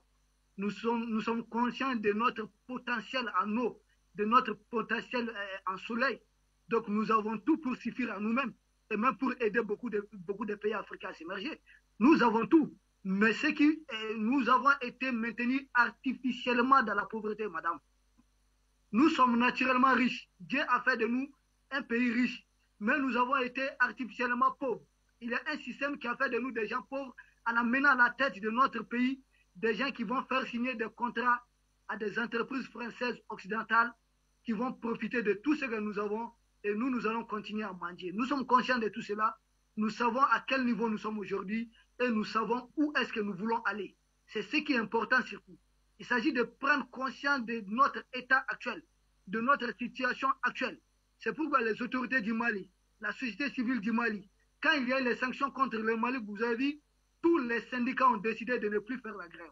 Nous sommes conscients de notre potentiel en eau, de notre potentiel en soleil. Donc nous avons tout pour suffire à nous-mêmes et même pour aider beaucoup de pays africains à s'émerger. Nous avons tout. Mais ce qui nous avons été maintenus artificiellement dans la pauvreté, madame. Nous sommes naturellement riches. Dieu a fait de nous un pays riche. Mais nous avons été artificiellement pauvres. Il y a un système qui a fait de nous des gens pauvres en amenant à la tête de notre pays des gens qui vont faire signer des contrats à des entreprises françaises occidentales qui vont profiter de tout ce que nous avons et nous allons continuer à manger. Nous sommes conscients de tout cela. Nous savons à quel niveau nous sommes aujourd'hui et nous savons où est-ce que nous voulons aller. C'est ce qui est important surtout. Il s'agit de prendre conscience de notre état actuel, de notre situation actuelle. C'est pourquoi les autorités du Mali, la société civile du Mali, quand il y a eu les sanctions contre le Mali, vous avez vu, tous les syndicats ont décidé de ne plus faire la grève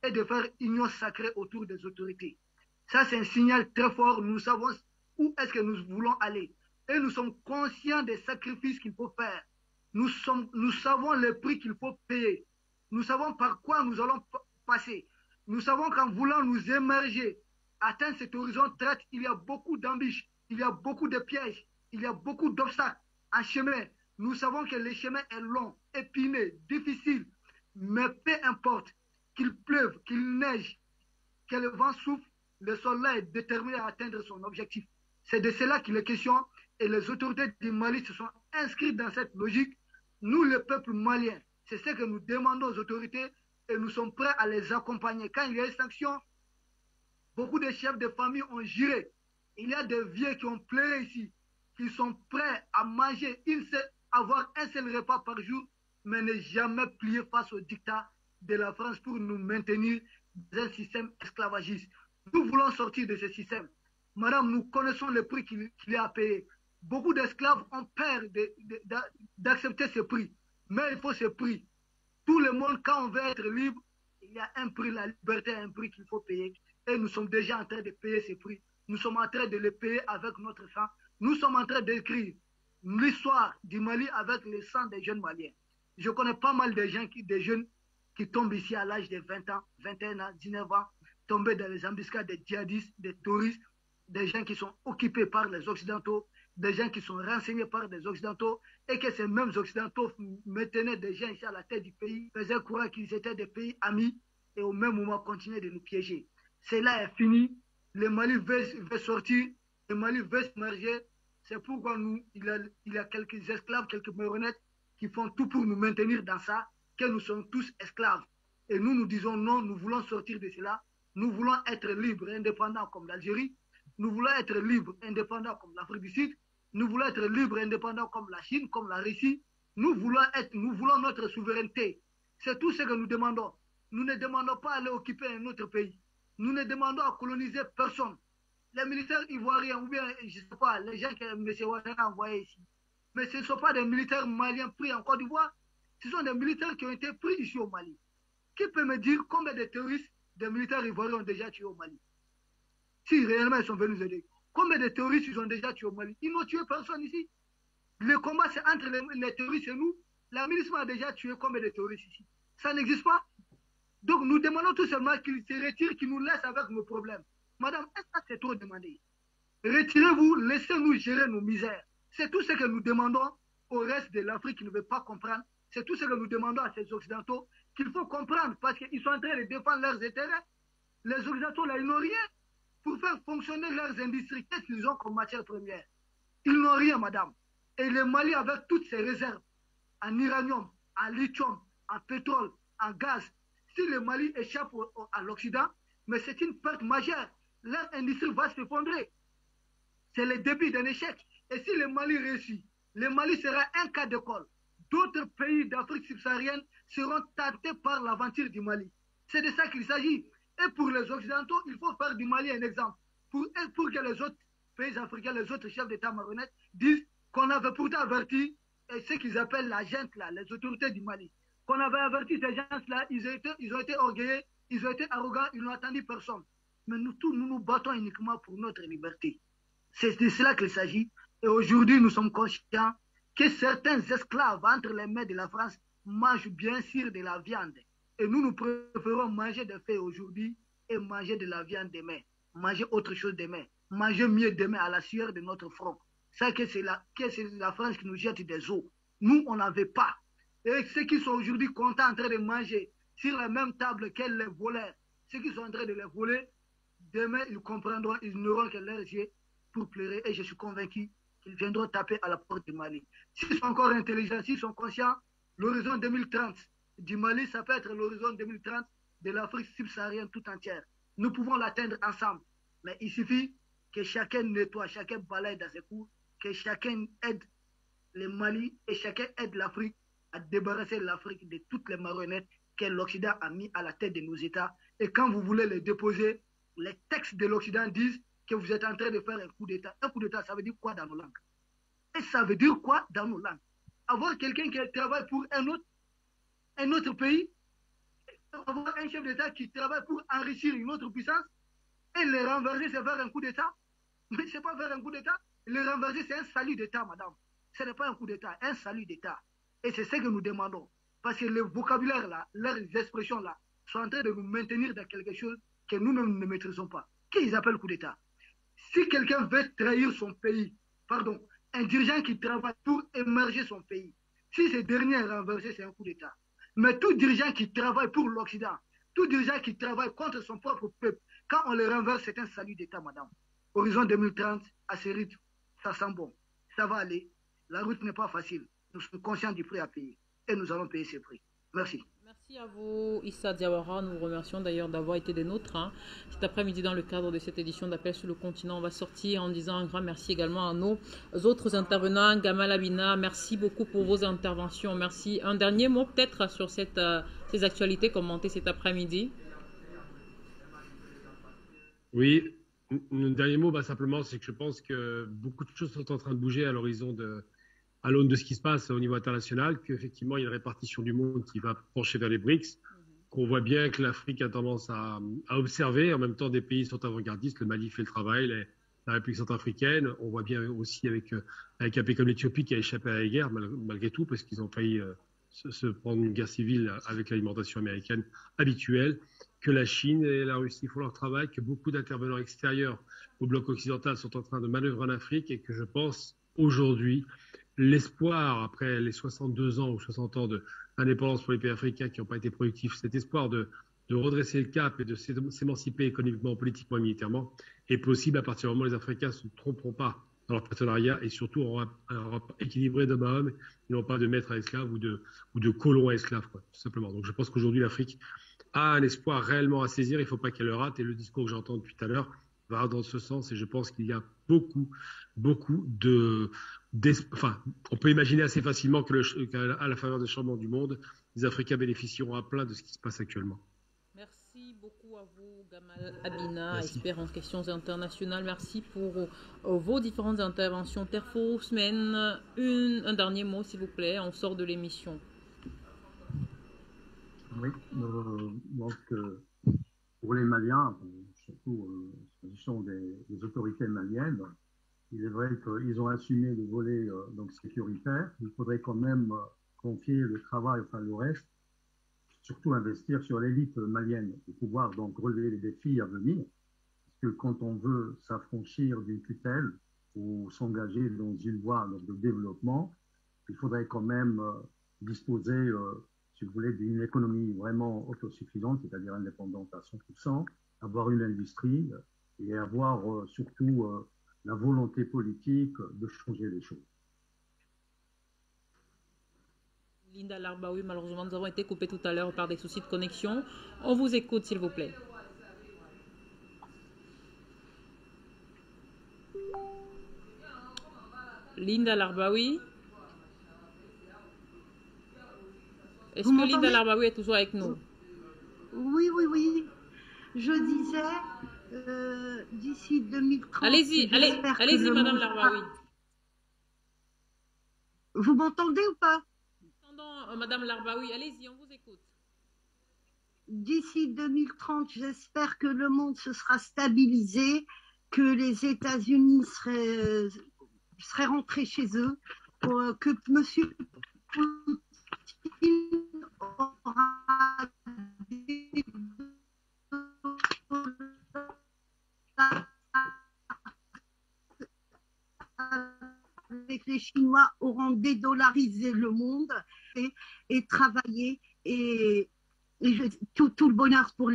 et de faire union sacrée autour des autorités. Ça, c'est un signal très fort. Nous savons où est-ce que nous voulons aller. Et nous sommes conscients des sacrifices qu'il faut faire. Nous savons le prix qu'il faut payer. Nous savons par quoi nous allons passer. Nous savons qu'en voulant nous émerger, atteindre cet horizon 30, il y a beaucoup d'embûches, il y a beaucoup de pièges, il y a beaucoup d'obstacles en chemin. Nous savons que le chemin est long, épineux, difficile, mais peu importe qu'il pleuve, qu'il neige, que le vent souffle, le soleil est déterminé à atteindre son objectif. C'est de cela qu'il est question et les autorités du Mali se sont inscrites dans cette logique. Nous, le peuple malien, c'est ce que nous demandons aux autorités et nous sommes prêts à les accompagner. Quand il y a une sanction, beaucoup de chefs de famille ont juré. Il y a des vieux qui ont pleuré ici, qui sont prêts à manger, avoir un seul repas par jour, mais ne jamais plier face au dictat de la France pour nous maintenir dans un système esclavagiste. Nous voulons sortir de ce système. Madame, nous connaissons le prix qu'il y a à payer. Beaucoup d'esclaves ont peur d'accepter ce prix, mais il faut ce prix. Tout le monde, quand on veut être libre, il y a un prix, la liberté a un prix qu'il faut payer. Et nous sommes déjà en train de payer ce prix. Nous sommes en train de le payer avec notre sang. Nous sommes en train d'écrire l'histoire du Mali avec le sang des jeunes Maliens. Je connais pas mal de gens, des jeunes qui tombent ici à l'âge de 20 ans, 21 ans, 19 ans, tombés dans les embuscades des djihadistes, des touristes, des gens qui sont occupés par les Occidentaux, des gens qui sont renseignés par des Occidentaux, et que ces mêmes Occidentaux maintenaient des gens ici à la tête du pays, faisaient croire qu'ils étaient des pays amis, et au même moment continuaient de nous piéger. Cela est fini. Le Mali veut sortir, le Mali veut s'émerger. C'est pourquoi il y a quelques esclaves, quelques marionnettes qui font tout pour nous maintenir dans ça, que nous sommes tous esclaves. Et nous disons non, nous voulons sortir de cela. Nous voulons être libres et indépendants comme l'Algérie. Nous voulons être libres, indépendants comme l'Afrique du Sud. Nous voulons être libres, indépendants comme la Chine, comme la Russie. Nous voulons notre souveraineté. C'est tout ce que nous demandons. Nous ne demandons pas à aller occuper un autre pays. Nous ne demandons à coloniser personne. Les militaires ivoiriens ou bien, je ne sais pas, les gens que M. Ouattara a envoyés ici. Mais ce ne sont pas des militaires maliens pris en Côte d'Ivoire. Ce sont des militaires qui ont été pris ici au Mali. Qui peut me dire combien de terroristes des militaires ivoiriens ont déjà tué au Mali? Si réellement ils sont venus nous aider. Combien de terroristes ils ont déjà tué au Mali? Ils n'ont tué personne ici. Le combat, c'est entre les terroristes et nous. La milice a déjà tué combien de terroristes ici? Ça n'existe pas. Donc nous demandons tout simplement qu'ils se retirent, qu'ils nous laissent avec nos problèmes. Madame, est-ce que c'est trop demandé? Retirez-vous, laissez-nous gérer nos misères. C'est tout ce que nous demandons au reste de l'Afrique qui ne veut pas comprendre. C'est tout ce que nous demandons à ces Occidentaux qu'il faut comprendre parce qu'ils sont en train de défendre leurs intérêts. Les Occidentaux, là, ils n'ont rien pour faire fonctionner leurs industries. Qu'est-ce qu'ils ont comme matière première? Ils n'ont rien, madame. Et le Mali, avec toutes ses réserves, en uranium, en lithium, en pétrole, en gaz, si le Mali échappe à l'Occident, mais c'est une perte majeure. Leur industrie va s'effondrer. C'est le début d'un échec. Et si le Mali réussit, le Mali sera un cas d'école. D'autres pays d'Afrique subsaharienne seront tentés par l'aventure du Mali. C'est de ça qu'il s'agit. Et pour les Occidentaux, il faut faire du Mali un exemple. Pour que les autres pays africains, les autres chefs d'État marionnettes disent qu'on avait pourtant averti ce qu'ils appellent la junte, là, les autorités du Mali. Qu'on avait averti ces gens-là, ils ont été orgueilleux, ils ont été arrogants, ils n'ont attendu personne. Mais nous tous, nous nous battons uniquement pour notre liberté. C'est de cela qu'il s'agit. Et aujourd'hui, nous sommes conscients que certains esclaves entre les mains de la France mangent bien sûr de la viande. Et nous préférons manger des feuilles aujourd'hui et manger de la viande demain. Manger autre chose demain. Manger mieux demain à la sueur de notre front. Ça que c'est la France qui nous jette des eaux. Nous, on n'avait pas. Et ceux qui sont aujourd'hui contents en train de manger sur la même table qu'elles les volèrent, ceux qui sont en train de les voler, demain, ils comprendront, ils n'auront que leurs yeux pour pleurer. Et je suis convaincu qu'ils viendront taper à la porte du Mali. S'ils sont encore intelligents, s'ils sont conscients, l'horizon 2030 du Mali, ça peut être l'horizon 2030 de l'Afrique subsaharienne tout entière. Nous pouvons l'atteindre ensemble. Mais il suffit que chacun nettoie, chacun balaye dans ses cours, que chacun aide le Mali et chacun aide l'Afrique à débarrasser l'Afrique de toutes les marionnettes que l'Occident a mis à la tête de nos États. Et quand vous voulez les déposer, les textes de l'Occident disent que vous êtes en train de faire un coup d'État. Un coup d'État, ça veut dire quoi dans nos langues? Et ça veut dire quoi dans nos langues? Avoir quelqu'un qui travaille pour un autre pays, avoir un chef d'État qui travaille pour enrichir une autre puissance, et les renverser, c'est faire un coup d'État. Mais ce n'est pas faire un coup d'État. Les renverser, c'est un salut d'État, madame. Ce n'est pas un coup d'État, un salut d'État. Et c'est ce que nous demandons. Parce que le vocabulaire là, leurs expressions là, sont en train de nous maintenir dans quelque chose que nous-mêmes ne maîtrisons pas. Qu'ils appellent coup d'État. Si quelqu'un veut trahir son pays, pardon, un dirigeant qui travaille pour émerger son pays, si ce dernier est renversé, c'est un coup d'État. Mais tout dirigeant qui travaille pour l'Occident, tout dirigeant qui travaille contre son propre peuple, quand on le renverse, c'est un salut d'État, madame. Horizon 2030, à ce rythme, ça sent bon. Ça va aller. La route n'est pas facile. Nous sommes conscients du prix à payer. Et nous allons payer ce prix. Merci. Merci à vous, Issa Diawara. Nous vous remercions d'ailleurs d'avoir été des nôtres. Cet après-midi, dans le cadre de cette édition d'Appel sur le continent, on va sortir en disant un grand merci également à nos autres intervenants. Gamal Abina, merci beaucoup pour vos interventions. Merci. Un dernier mot peut-être sur ces actualités commentées cet après-midi. Oui, un dernier mot, simplement, c'est que je pense que beaucoup de choses sont en train de bouger à l'horizon à l'aune de ce qui se passe au niveau international, qu'effectivement, il y a une répartition du monde qui va pencher vers les BRICS, qu'on voit bien que l'Afrique a tendance à observer. En même temps, des pays sont avant-gardistes. Le Mali fait le travail, la République centrafricaine. On voit bien aussi avec un pays comme l'Éthiopie qui a échappé à la guerre, malgré tout, parce qu'ils ont failli se prendre une guerre civile avec l'alimentation américaine habituelle, que la Chine et la Russie font leur travail, que beaucoup d'intervenants extérieurs au bloc occidental sont en train de manœuvrer en Afrique et que je pense aujourd'hui, l'espoir, après les 62 ans ou 60 ans d'indépendance pour les pays africains qui n'ont pas été productifs, cet espoir de redresser le cap et de s'émanciper économiquement, politiquement et militairement est possible à partir du moment où les Africains ne se tromperont pas dans leur partenariat et surtout auront un rapport équilibré d'homme à homme et non pas de maître à esclave ou de colon à esclave, quoi, tout simplement. Donc je pense qu'aujourd'hui l'Afrique a un espoir réellement à saisir, il ne faut pas qu'elle le rate, et le discours que j'entends depuis tout à l'heure va dans ce sens et je pense qu'il y a beaucoup enfin, on peut imaginer assez facilement qu'à la faveur des changements du monde, les Africains bénéficieront à plein de ce qui se passe actuellement. Merci beaucoup à vous, Gamal Abina, expert en questions internationales. Merci pour vos différentes interventions. Terfo, semaine, un dernier mot, s'il vous plaît. On sort de l'émission. Oui, donc pour les Maliens, surtout s'agissant des autorités maliennes, il est vrai qu'ils ont assumé le volet donc sécuritaire. Il faudrait quand même confier le travail, enfin le reste, surtout investir sur l'élite malienne pour pouvoir donc relever les défis à venir. Parce que quand on veut s'affranchir d'une tutelle ou s'engager dans une voie de développement, il faudrait quand même disposer, si vous voulez, d'une économie vraiment autosuffisante, c'est-à-dire indépendante à 100%, avoir une industrie et avoir surtout la volonté politique de changer les choses. Linda Larbaoui, malheureusement, nous avons été coupés tout à l'heure par des soucis de connexion. On vous écoute, s'il vous plaît. Linda Larbaoui. Est-ce que Linda Larbaoui est toujours avec nous? Oui. Je disais, d'ici 2030... Allez-y, Madame Larbaoui. Vous m'entendez ou pas? Madame Larbaoui, allez-y, on vous écoute. D'ici 2030, j'espère que le monde se sera stabilisé, que les États-Unis seraient rentrés chez eux, que M. Poutine aura avec les Chinois auront dédollarisé le monde et travaillé et tout le bonheur pour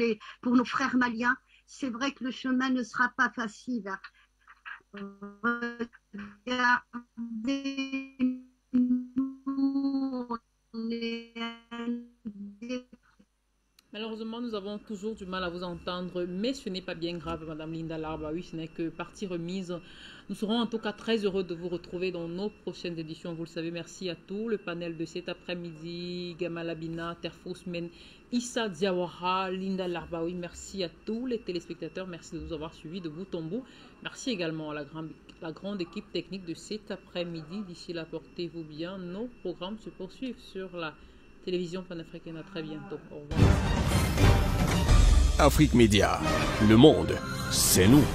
nos frères maliens. C'est vrai que le chemin ne sera pas facile. Malheureusement, nous avons toujours du mal à vous entendre, mais ce n'est pas bien grave, Madame Linda Larbaoui, ce n'est que partie remise. Nous serons en tout cas très heureux de vous retrouver dans nos prochaines éditions. Vous le savez, merci à tout le panel de cet après-midi, Gamal Abina, Terfousmen, Issa Diawara, Linda Larbaoui. Merci à tous les téléspectateurs, merci de nous avoir suivis de bout en bout. Merci également à la grande équipe technique de cet après-midi. D'ici là, portez-vous bien. Nos programmes se poursuivent sur la télévision panafricaine. À très bientôt. Au revoir. Afrique Média, le monde, c'est nous.